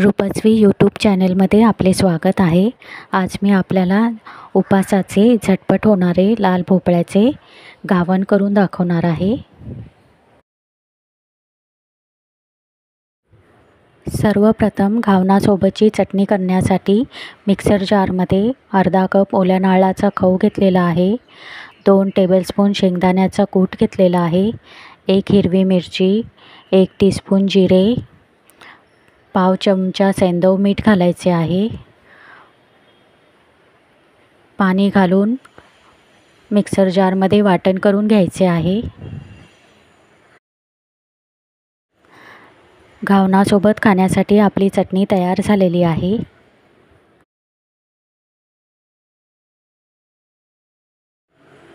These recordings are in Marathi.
रूपश्री यूट्यूब चॅनलमध्ये आपले स्वागत आहे। आज मी आपल्याला उपासाचे झटपट होणारे लाल भोपळ्याचे घावन करून दाखवणार आहे। सर्वप्रथम घावनासोबतची चटणी करण्यासाठी मिक्सर जारमध्ये अर्धा कप ओल्या नारळाचा खव घेतलेला आहे, 2 टेबलस्पून शेंगदाण्याचा कूट घेतलेला आहे, 1 हिरवी मिरची, 1 टीस्पून जिरे, पाव चमचा सेंधव मीठ घालायचे आहे। पाणी घालून मिक्सर जारमध्ये वाटण करून घ्यायचे आहे। घावनासोबत खाण्यासाठी आपली चटणी तयार झालेली आहे।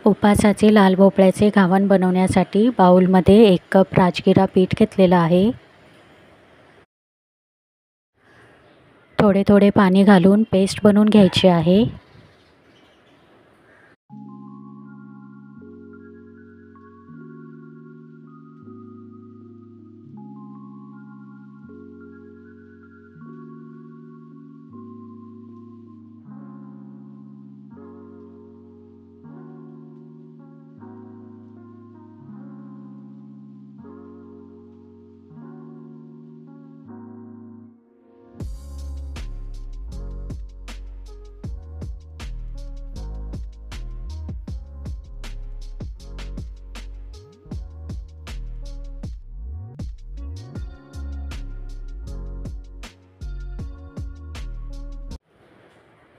उपासाचे लाल भोपळ्याचे घावन बनवण्यासाठी बाउलमध्ये 1 कप राजगिरा पीठ घेतलेला आहे। थोडे थोडे पाणी घालून पेस्ट बनवून घ्यायची आहे।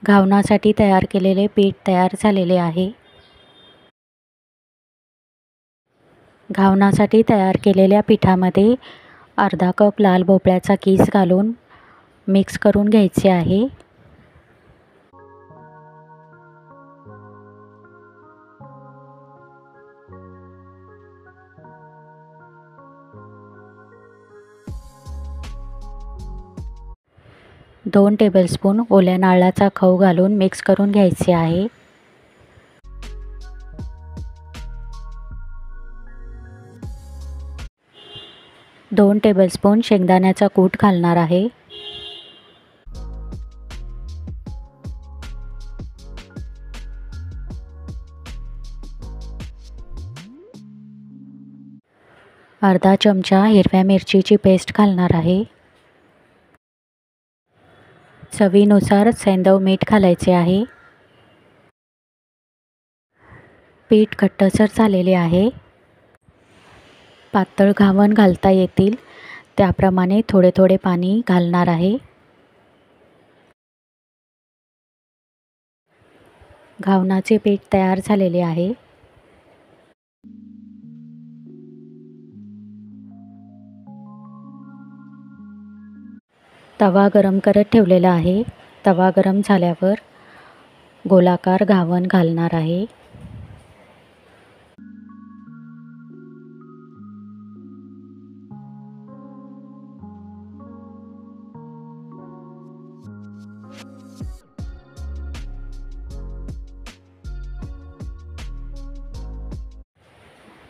घावनासाठी तयार केलेले पीठ तयार झालेले आहे। घावनासाठी तयार केलेल्या पिठामध्ये अर्धा कप लाल भोपळ्याचा कीस घालून मिक्स करून घ्यायचे आहे। दोन टेबलस्पून ओल्या नारळाचा खव घालून मिक्स करून घ्यायचे आहे। दोन टेबलस्पून शेंगदाण्याचा कूट घालणार आहे। अर्धा चमचा हिरव्या मिरचीची पेस्ट घालणार आहे। चवीनुसार सेंधव मीठ घालायचे आहे। पीठ घट्टसर झालेले आहे। पातळ घावन घालता येतील त्याप्रमाणे थोडे थोडे पाणी घालणार आहे। घावनाचे पीठ तयार झालेले आहे। तवा गरम करत ठेवलेला आहे। तवा गरम झाल्यावर गोलाकार घावन घालणार आहे।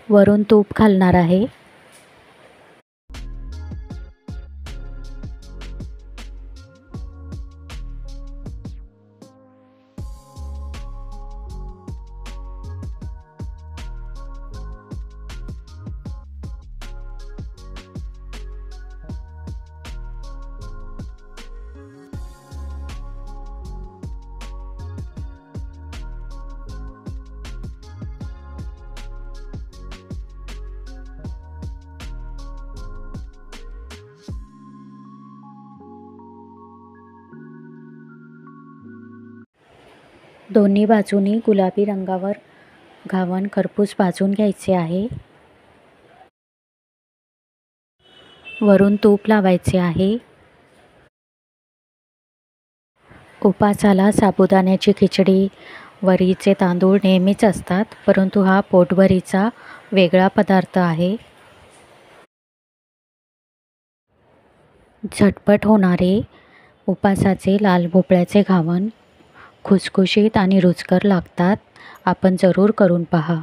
वरून तूप घालणार आहे। दोन्ही बाजूनी गुलाबी रंगावर घावन खरपूस भाजून घ्यायचे आहे। वरून तूप लावायचे आहे। उपासाला साबुदाण्याची खिचडी, वरीचे तांदूळ नेहमीच असतात, परंतु हा पोटभरीचा वेगळा पदार्थ आहे। झटपट होणारे उपासाचे लाल भोपळ्याचे घावन खुसखुशीत आणि रुचकर लागतात। आपण जरूर करून पहा।